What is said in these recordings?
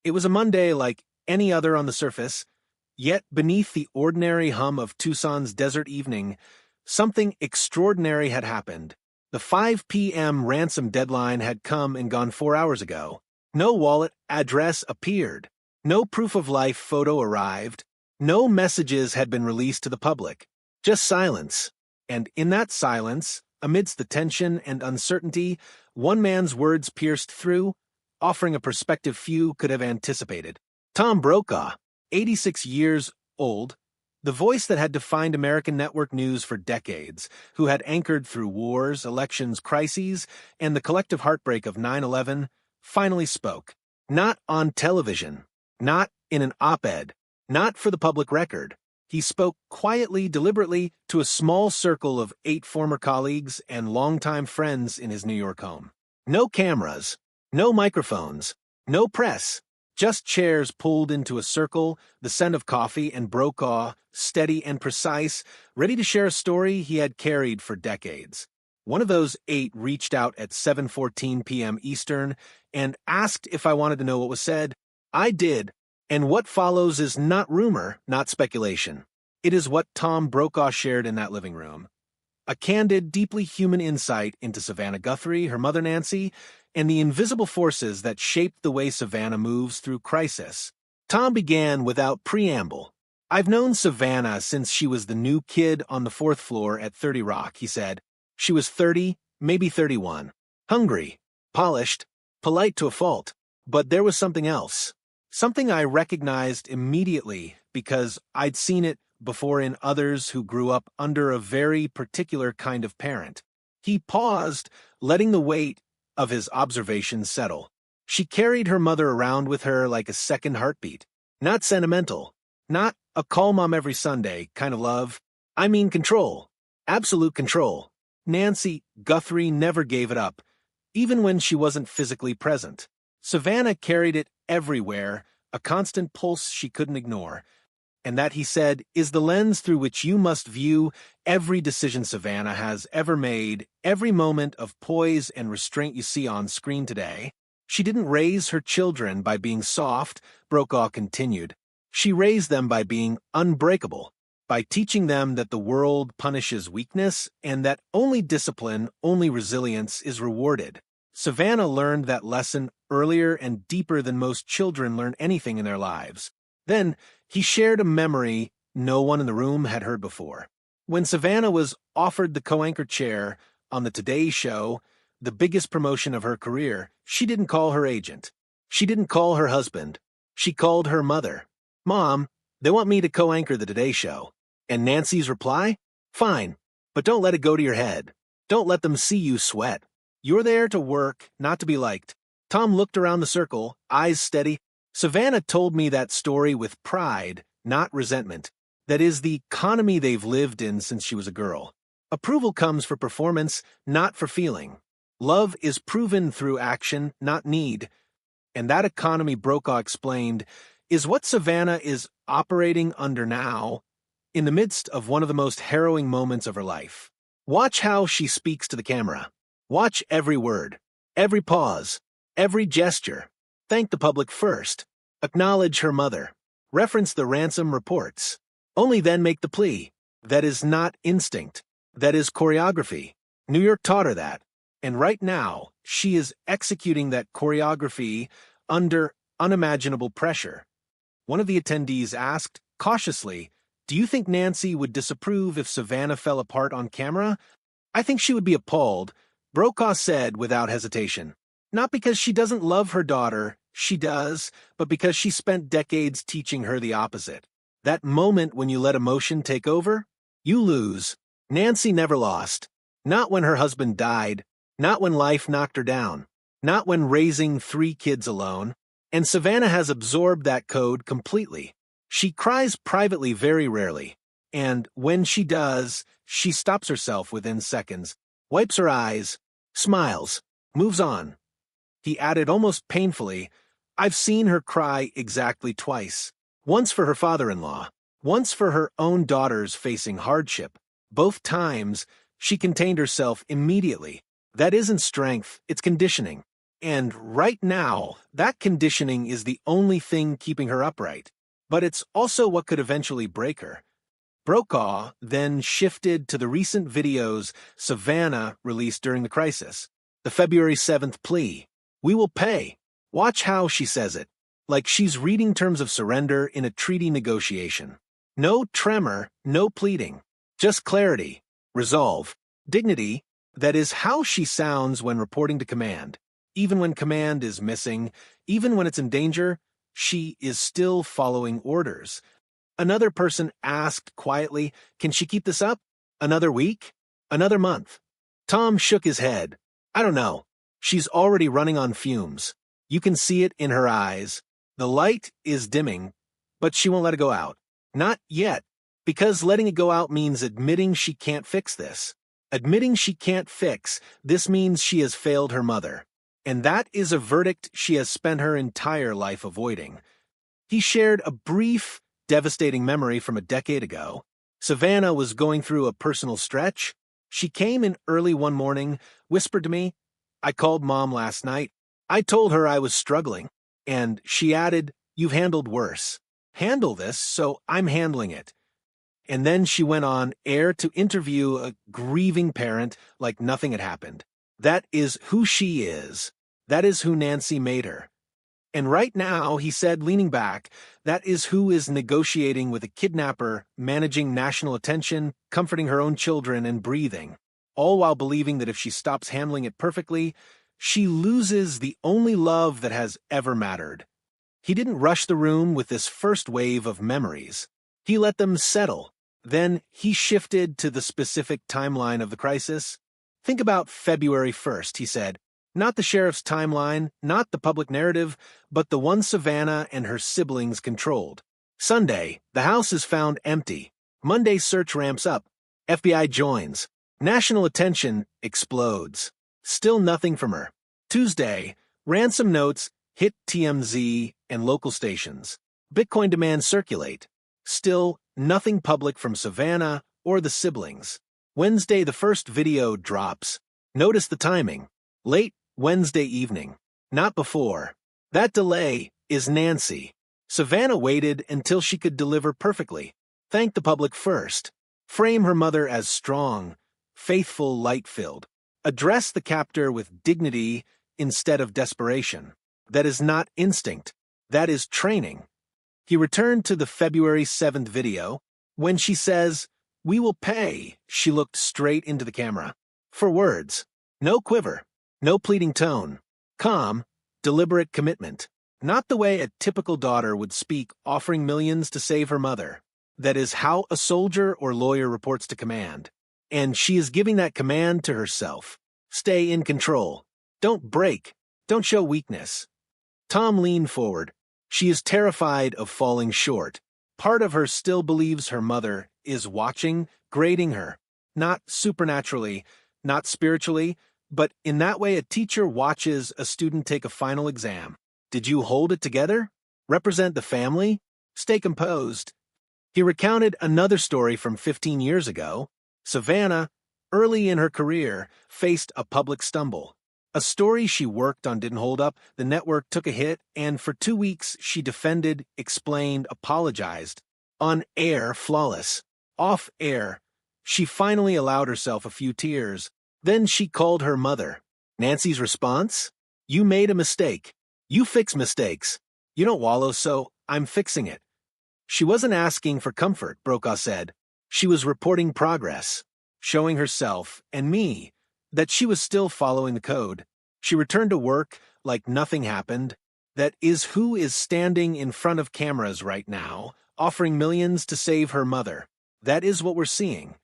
It was a Monday like any other on the surface, yet beneath the ordinary hum of Tucson's desert evening, something extraordinary had happened. The 5 p.m. ransom deadline had come and gone 4 hours ago. No wallet address appeared. No proof of life photo arrived. No messages had been released to the public. Just silence. And in that silence, amidst the tension and uncertainty, one man's words pierced through, offering a perspective few could have anticipated. Tom Brokaw, 86 years old, the voice that had defined American network news for decades, who had anchored through wars, elections, crises, and the collective heartbreak of 9/11, finally spoke. Not on television, not in an op-ed, not for the public record. He spoke quietly, deliberately, to a small circle of 8 former colleagues and longtime friends in his New York home. No cameras, no microphones, no press, just chairs pulled into a circle, the scent of coffee and Brokaw, steady and precise, ready to share a story he had carried for decades. One of those 8 reached out at 7:14 p.m. Eastern and asked if I wanted to know what was said. I did, and what follows is not rumor, not speculation. It is what Tom Brokaw shared in that living room. A candid, deeply human insight into Savannah Guthrie, her mother Nancy, and the invisible forces that shaped the way Savannah moves through crisis. Tom began without preamble. I've known Savannah since she was the new kid on the 4th floor at 30 Rock, he said. She was 30, maybe 31. Hungry, polished, polite to a fault. But there was something else. Something I recognized immediately because I'd seen it before in others who grew up under a very particular kind of parent. He paused, letting the weight of his observations settle. She carried her mother around with her like a second heartbeat. Not sentimental. Not a call mom every Sunday kind of love. I mean control. Absolute control. Nancy Guthrie never gave it up, even when she wasn't physically present. Savannah carried it everywhere, a constant pulse she couldn't ignore. And that, he said, is the lens through which you must view every decision Savannah has ever made, every moment of poise and restraint you see on screen today. She didn't raise her children by being soft, Brokaw continued. She raised them by being unbreakable, by teaching them that the world punishes weakness and that only discipline, only resilience is rewarded. Savannah learned that lesson earlier and deeper than most children learn anything in their lives. Then, he shared a memory no one in the room had heard before. When Savannah was offered the co-anchor chair on the Today Show, the biggest promotion of her career, she didn't call her agent. She didn't call her husband. She called her mother. Mom, they want me to co-anchor the Today Show. And Nancy's reply? Fine, but don't let it go to your head. Don't let them see you sweat. You're there to work, not to be liked. Tom looked around the circle, eyes steady. Savannah told me that story with pride, not resentment. That is the economy they've lived in since she was a girl. Approval comes for performance, not for feeling. Love is proven through action, not need. And that economy, Brokaw explained, is what Savannah is operating under now, in the midst of one of the most harrowing moments of her life. Watch how she speaks to the camera. Watch every word, every pause, every gesture. Thank the public first. Acknowledge her mother. Reference the ransom reports. Only then make the plea. That is not instinct. That is choreography. New York taught her that. And right now, she is executing that choreography under unimaginable pressure. One of the attendees asked, cautiously, "Do you think Nancy would disapprove if Savannah fell apart on camera?" "I think she would be appalled," Brokaw said without hesitation. "Not because she doesn't love her daughter, she does, but because she spent decades teaching her the opposite. That moment when you let emotion take over, you lose. Nancy never lost. Not when her husband died. Not when life knocked her down. Not when raising 3 kids alone. And Savannah has absorbed that code completely. She cries privately very rarely. And when she does, she stops herself within seconds, wipes her eyes, smiles, moves on." He added almost painfully, "I've seen her cry exactly twice. Once for her father-in-law, once for her own daughters facing hardship. Both times, she contained herself immediately. That isn't strength, it's conditioning. And right now, that conditioning is the only thing keeping her upright. But it's also what could eventually break her. Brokaw then shifted to the recent videos Savannah released during the crisis. The February 7th plea. We will pay. Watch how she says it. Like she's reading terms of surrender in a treaty negotiation. No tremor, no pleading. Just clarity, resolve, dignity. That is how she sounds when reporting to command. Even when command is missing, even when it's in danger, she is still following orders. Another person asked quietly, can she keep this up? Another week? Another month? Tom shook his head. I don't know. She's already running on fumes. You can see it in her eyes. The light is dimming, but she won't let it go out. Not yet, because letting it go out means admitting she can't fix this. Admitting she can't fix, this means she has failed her mother. And that is a verdict she has spent her entire life avoiding. He shared a brief, devastating memory from a decade ago. Savannah was going through a personal stretch. She came in early one morning, whispered to me, I called Mom last night. I told her I was struggling. And she added, you've handled worse. Handle this, so I'm handling it. And then she went on air to interview a grieving parent like nothing had happened. That is who she is. That is who Nancy made her. And right now, he said, leaning back, that is who is negotiating with a kidnapper, managing national attention, comforting her own children, and breathing, all while believing that if she stops handling it perfectly, she loses the only love that has ever mattered. He didn't rush the room with this first wave of memories. He let them settle. Then he shifted to the specific timeline of the crisis. Think about February 1st, he said. Not the sheriff's timeline, not the public narrative, but the one Savannah and her siblings controlled. Sunday, the house is found empty. Monday, search ramps up. FBI joins. National attention explodes. Still nothing from her. Tuesday, ransom notes hit TMZ and local stations. Bitcoin demands circulate. Still nothing public from Savannah or the siblings. Wednesday, the first video drops. Notice the timing. Late Wednesday evening. Not before. That delay is Nancy. Savannah waited until she could deliver perfectly. Thank the public first. Frame her mother as strong, faithful, light-filled. Address the captor with dignity instead of desperation. That is not instinct. That is training. He returned to the February 7th video. When she says, we will pay, she looked straight into the camera. For words. No quiver. No pleading tone. Calm, deliberate commitment. Not the way a typical daughter would speak, offering millions to save her mother. That is how a soldier or lawyer reports to command. And she is giving that command to herself. Stay in control. Don't break. Don't show weakness. Tom leaned forward. She is terrified of falling short. Part of her still believes her mother is watching, grading her. Not supernaturally, not spiritually, but in that way a teacher watches a student take a final exam. Did you hold it together? Represent the family? Stay composed. He recounted another story from 15 years ago. Savannah, early in her career, faced a public stumble. A story she worked on didn't hold up, the network took a hit, and for 2 weeks she defended, explained, apologized. On air, flawless. Off air, she finally allowed herself a few tears. Then she called her mother. Nancy's response? You made a mistake. You fix mistakes. You don't wallow, so I'm fixing it. She wasn't asking for comfort, Brokaw said. She was reporting progress, showing herself, and me, that she was still following the code. She returned to work like nothing happened. That is who is standing in front of cameras right now, offering millions to save her mother. That is what we're seeing.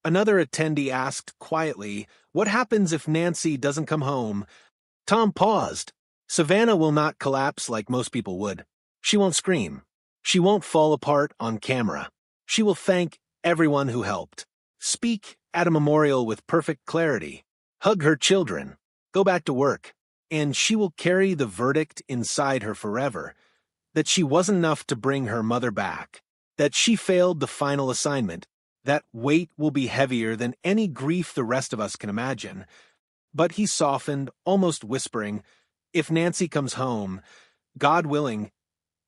Another attendee asked quietly, what happens if Nancy doesn't come home? Tom paused. Savannah will not collapse like most people would. She won't scream. She won't fall apart on camera. She will thank everyone who helped. Speak at a memorial with perfect clarity. Hug her children. Go back to work. And she will carry the verdict inside her forever. That she wasn't enough to bring her mother back. That she failed the final assignment. That weight will be heavier than any grief the rest of us can imagine. But he softened, almost whispering, If Nancy comes home, God willing,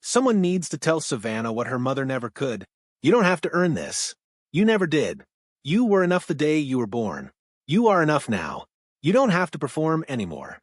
someone needs to tell Savannah what her mother never could. You don't have to earn this. You never did. You were enough the day you were born. You are enough now. You don't have to perform anymore.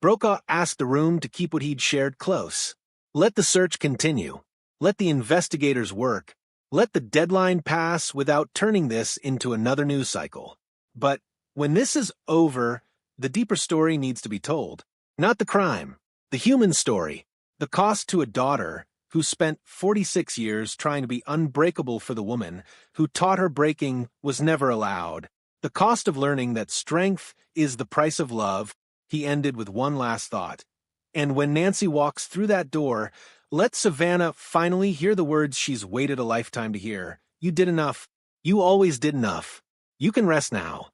Brokaw asked the room to keep what he'd shared close. Let the search continue. Let the investigators work. Let the deadline pass without turning this into another news cycle. But when this is over, the deeper story needs to be told. Not the crime, the human story, the cost to a daughter who spent 46 years trying to be unbreakable for the woman who taught her breaking was never allowed. The cost of learning that strength is the price of love. He ended with one last thought. And when Nancy walks through that door, let Savannah finally hear the words she's waited a lifetime to hear. You did enough. You always did enough. You can rest now.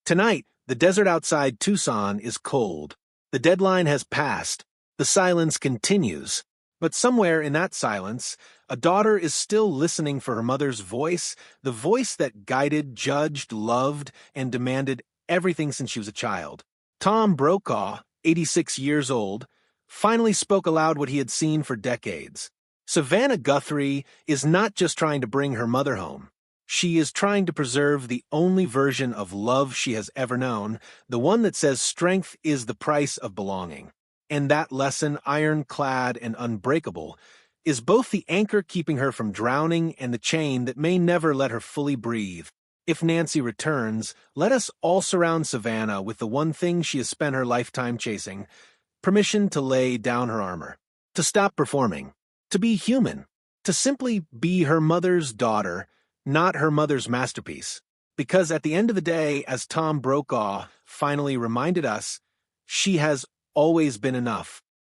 Tonight, the desert outside Tucson is cold. The deadline has passed. The silence continues. But somewhere in that silence, a daughter is still listening for her mother's voice, the voice that guided, judged, loved, and demanded everything since she was a child. Tom Brokaw, 86 years old, finally spoke aloud what he had seen for decades. Savannah Guthrie is not just trying to bring her mother home. She is trying to preserve the only version of love she has ever known, the one that says strength is the price of belonging. And that lesson, ironclad and unbreakable, is both the anchor keeping her from drowning and the chain that may never let her fully breathe. If Nancy returns, let us all surround Savannah with the one thing she has spent her lifetime chasing: permission to lay down her armor, to stop performing, to be human, to simply be her mother's daughter, not her mother's masterpiece. Because at the end of the day, as Tom Brokaw finally reminded us, she has always been enough.